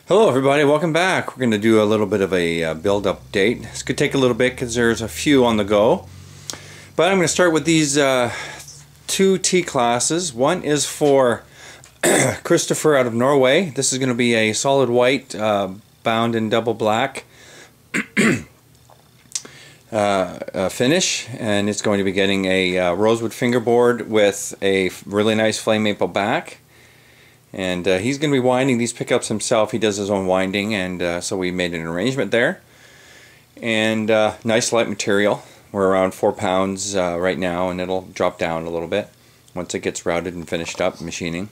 Hello everybody, welcome back. We're going to do a little bit of a build update. This could take a little bit because there's a few on the go. But I'm going to start with these two T classes. One is for Christopher out of Norway. This is going to be a solid white bound in double black finish, and it's going to be getting a rosewood fingerboard with a really nice flame maple back. And he's going to be winding these pickups himself. He does his own winding, and so we made an arrangement there. And nice light material. We're around 4 pounds right now, and it'll drop down a little bit once it gets routed and finished up machining.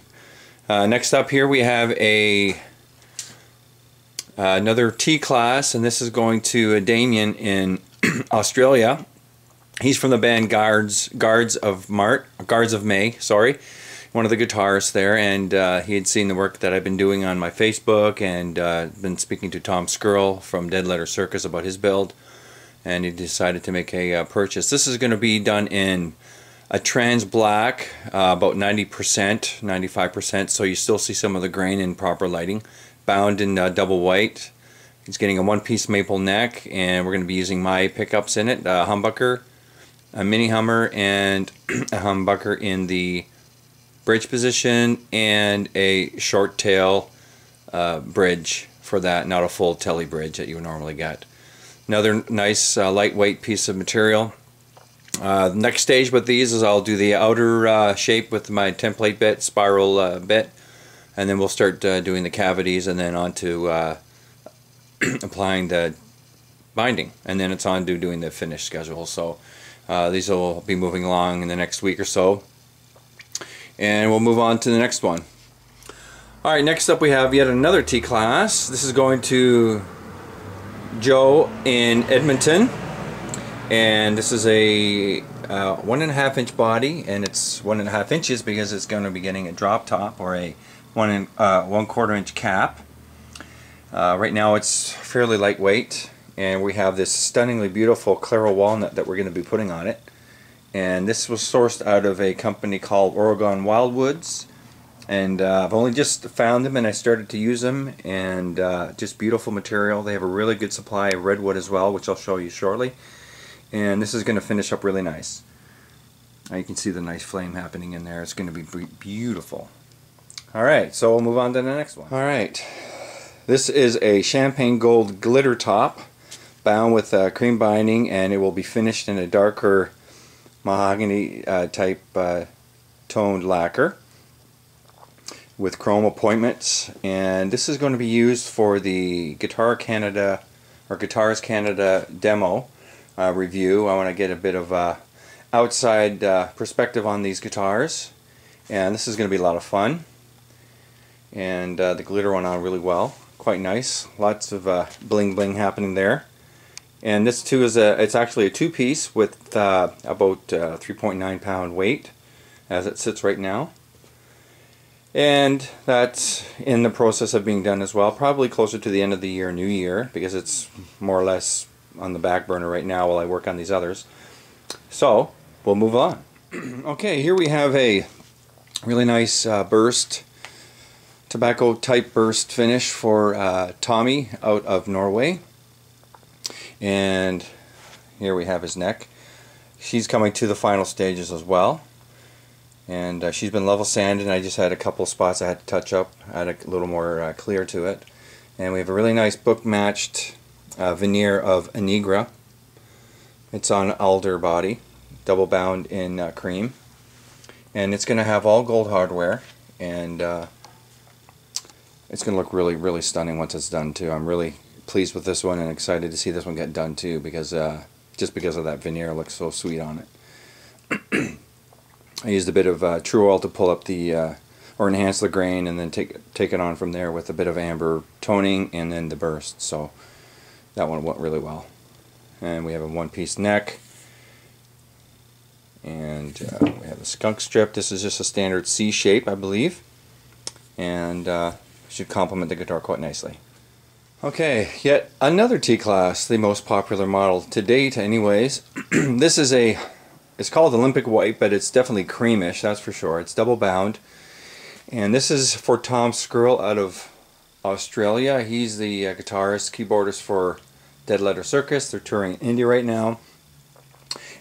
Next up here we have another T class, and this is going to Damien in Australia. He's from the band Guards of May, sorry. One of the guitarists there, and he had seen the work that I've been doing on my Facebook, and been speaking to Tom Skirl from Dead Letter Circus about his build, and he decided to make a purchase. This is going to be done in a trans black, about 90%, 95%, so you still see some of the grain in proper lighting, bound in double white. He's getting a one-piece maple neck, and we're going to be using my pickups in it, a humbucker, a mini hummer, and a humbucker in the bridge position, and a short tail bridge for that, not a full telly bridge that you would normally get. Another nice lightweight piece of material. Next stage with these is I'll do the outer shape with my template bit, spiral bit, and then we'll start doing the cavities, and then on to applying the binding, and then it's on to doing the finish schedule. So these will be moving along in the next week or so. And we'll move on to the next one. Alright, next up we have yet another T class. This is going to Joe in Edmonton. And this is a 1.5 inch body, and it's 1.5 inches because it's going to be getting a drop top, or a 1/4 inch cap. Right now it's fairly lightweight, and we have this stunningly beautiful Claro walnut that we're going to be putting on it. And this was sourced out of a company called Oregon Wildwoods, and I've only just found them and I started to use them, and just beautiful material. They have a really good supply of Redwood as well, which I'll show you shortly, and this is going to finish up really nice. Now you can see the nice flame happening in there. It's going to be beautiful. Alright, so we'll move on to the next one. Alright, this is a champagne gold glitter top bound with cream binding, and it will be finished in a darker mahogany type toned lacquer with chrome appointments, and this is going to be used for the Guitars Canada demo review. I want to get a bit of outside perspective on these guitars, and this is going to be a lot of fun. And the glitter went on really well, quite nice, lots of bling bling happening there. And this too is it's actually a two-piece with about 3.9 pound weight as it sits right now. And that's in the process of being done as well, probably closer to the end of the year, New Year, because it's more or less on the back burner right now while I work on these others. So we'll move on. Okay, here we have a really nice burst, tobacco type burst finish for Tommy out of Norway. And here we have his neck. She's coming to the final stages as well, and she's been level sanded, and I just had a couple spots I had to touch up, add a little more clear to it. And we have a really nice book matched veneer of Anigra. It's on alder body, double bound in cream, and it's going to have all gold hardware, and it's going to look really stunning once it's done too. I'm really pleased with this one and excited to see this one get done too, because just because of that veneer, it looks so sweet on it. I used a bit of True Oil to pull up the or enhance the grain, and then take it on from there with a bit of amber toning and then the burst. So that one went really well. And we have a one-piece neck, and we have a skunk strip. This is just a standard C shape, I believe, and should complement the guitar quite nicely. Okay, yet another T class, the most popular model to date anyways. This is it's called Olympic White, but it's definitely creamish, that's for sure. It's double bound, and this is for Tom Skirl out of Australia. He's the guitarist, keyboardist for Dead Letter Circus. They're touring India right now.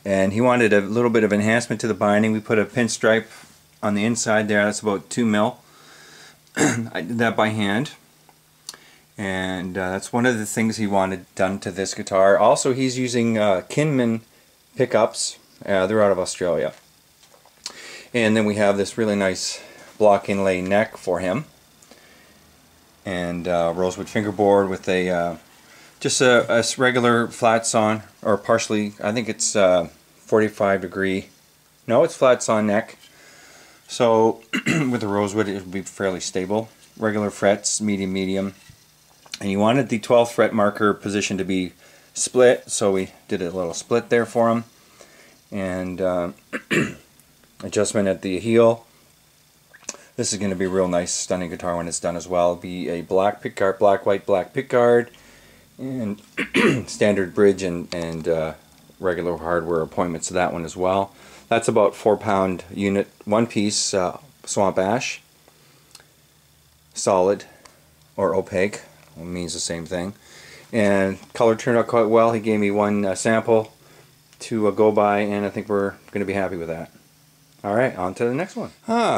And he wanted a little bit of enhancement to the binding. We put a pinstripe on the inside there. That's about 2 mil. I did that by hand. And that's one of the things he wanted done to this guitar. Also, he's using Kinman pickups. They're out of Australia. And then we have this really nice block inlay neck for him. And rosewood fingerboard with a just a regular flat sawn, or partially, I think it's 45 degree. No, it's flat sawn neck. So with the rosewood, it would be fairly stable. Regular frets, medium. And he wanted the 12th fret marker position to be split, so we did a little split there for him. And adjustment at the heel. This is going to be a real nice, stunning guitar when it's done as well. It'll be a black pickguard, black, white pickguard, and standard bridge and regular hardware appointments to that one as well. That's about 4-pound unit, one piece swamp ash, solid or opaque. It means the same thing. And color turned out quite well. He gave me one sample to go by, and I think we're going to be happy with that. Alright, on to the next one.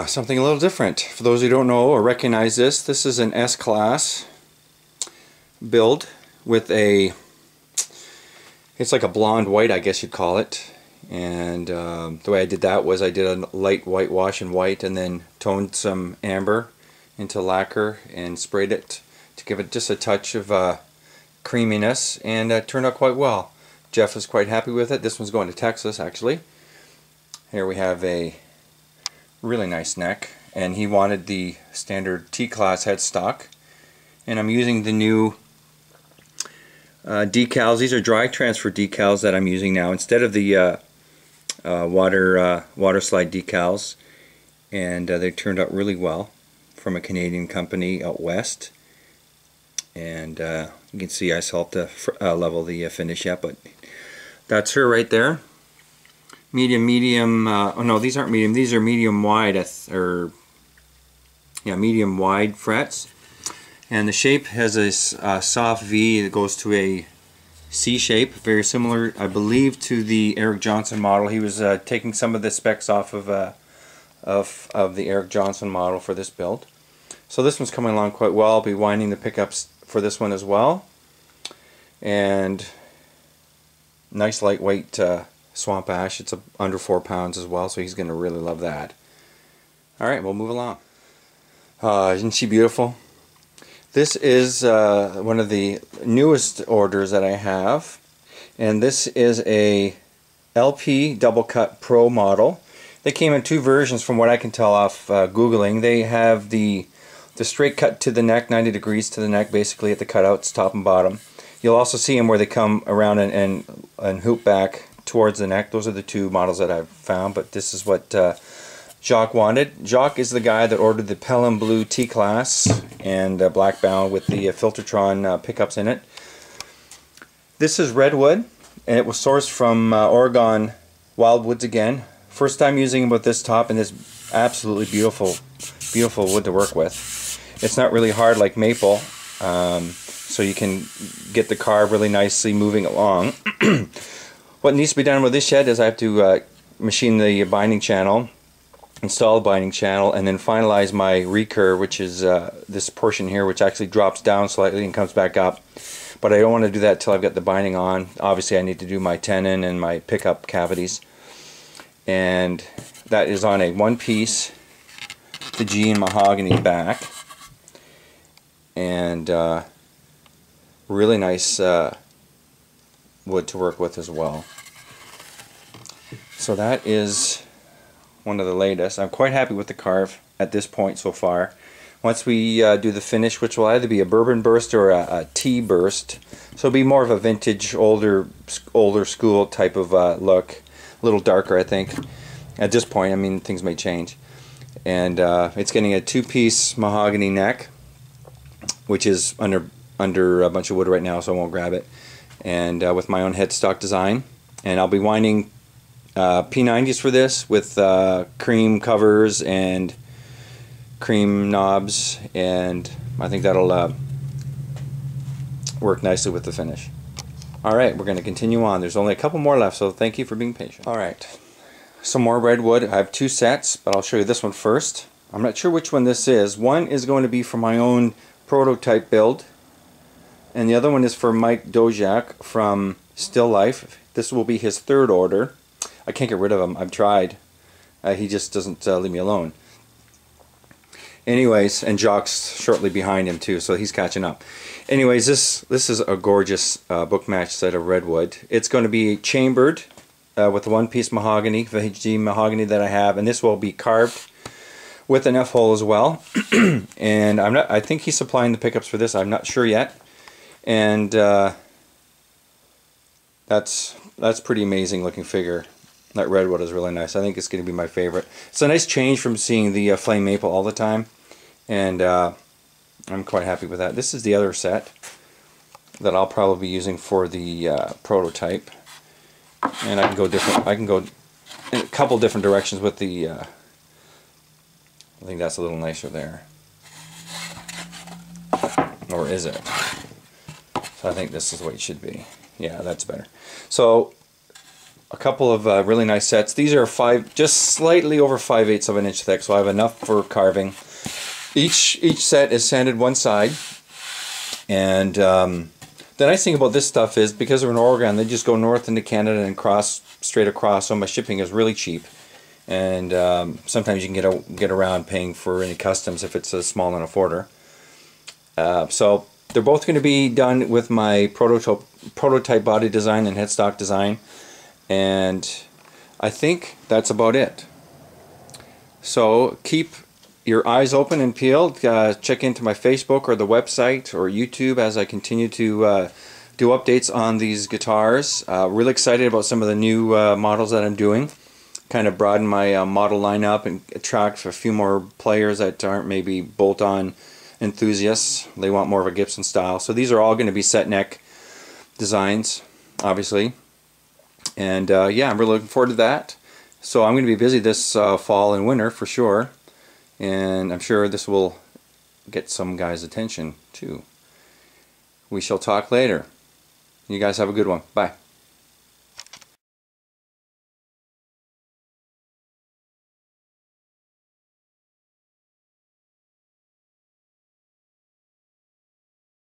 Something a little different. For those who don't know or recognize this, this is an S-Class build with a, it's like a blonde white, I guess you'd call it. And the way I did that was I did a light whitewash in white and then toned some amber into lacquer and sprayed it to give it just a touch of creaminess, and it turned out quite well. Jeff was quite happy with it. This one's going to Texas, actually. Here we have a really nice neck, and he wanted the standard T-Class headstock. And I'm using the new decals. These are dry transfer decals that I'm using now instead of the water slide decals, and they turned out really well from a Canadian company out west. And you can see I still have to level the finish yet, but that's her right there. Medium, oh no, these aren't medium, these are medium wide, medium wide frets. And the shape has a soft V that goes to a C shape, very similar, I believe, to the Eric Johnson model. He was taking some of the specs off of the Eric Johnson model for this build. So this one's coming along quite well. I'll be winding the pickups for this one as well. And nice lightweight swamp ash. It's under 4 pounds as well, so he's going to really love that. Alright, we'll move along. Isn't she beautiful? This is one of the newest orders that I have, and this is a LP Double Cut Pro model. They came in 2 versions from what I can tell off Googling. They have the straight cut to the neck, 90 degrees to the neck, basically at the cutouts, top and bottom. You'll also see them where they come around and hoop back towards the neck. Those are the 2 models that I've found, but this is what Jacques wanted. Jacques is the guy that ordered the Pelham Blue T-Class and black bound with the Filtertron pickups in it. This is Redwood, and it was sourced from Oregon Wildwoods again. First time using it with this top, and this absolutely beautiful wood to work with. It's not really hard like maple, so you can get the carve really nicely moving along. What needs to be done with this shed is I have to machine the binding channel, install the binding channel, and then finalize my recurve, which is this portion here, which actually drops down slightly and comes back up. But I don't want to do that until I've got the binding on. Obviously I need to do my tenon and my pickup cavities. And that is on a 1-piece Fijian mahogany back. And really nice wood to work with as well. So that is one of the latest. I'm quite happy with the carve at this point so far. Once we do the finish, which will either be a bourbon burst or a tea burst, so it'll be more of a vintage, older school type of look, a little darker, I think. At this point, I mean, things may change. And it's getting a 2-piece mahogany neck, which is under a bunch of wood right now, so I won't grab it. And with my own headstock design, and I'll be winding P90s for this with cream covers and cream knobs, and I think that'll work nicely with the finish. Alright, we're going to continue on. There's only a couple more left, so thank you for being patient. Alright, some more Redwood. I have 2 sets, but I'll show you this one first. I'm not sure which one this is. One is going to be for my own prototype build, and the other one is for Mike Dojak from Still Life. This will be his 3rd order. I can't get rid of him. I've tried. He just doesn't leave me alone. Anyways, and Jock's shortly behind him too, so he's catching up. Anyways, this is a gorgeous book match set of Redwood. It's going to be chambered with the one-piece mahogany, VHG mahogany that I have, and this will be carved with an F-hole as well. And I think he's supplying the pickups for this. I'm not sure yet. And that's pretty amazing looking figure. That Redwood is really nice. I think it's going to be my favorite. It's a nice change from seeing the flame maple all the time, and I'm quite happy with that. This is the other set that I'll probably be using for the prototype, and I can go different. I can go in a couple different directions with the. I think that's a little nicer there, or is it? So I think this is what it should be. Yeah, that's better. So a couple of really nice sets. These are just slightly over 5/8 of an inch thick, so I have enough for carving. Each set is sanded one side, and the nice thing about this stuff is because they're in Oregon, they just go north into Canada and cross straight across. So my shipping is really cheap, and sometimes you can get around paying for any customs if it's a small enough order. So they're both going to be done with my prototype body design and headstock design, and I think that's about it. So keep your eyes open and peeled. Check into my Facebook or the website or YouTube as I continue to do updates on these guitars. Really excited about some of the new models that I'm doing. Kind of broaden my model lineup and attract a few more players that aren't maybe bolt-on enthusiasts. They want more of a Gibson style. So these are all going to be set neck designs, obviously. And yeah, I'm really looking forward to that. So I'm going to be busy this fall and winter for sure. And I'm sure this will get some guys' attention too. We shall talk later. You guys have a good one. Bye.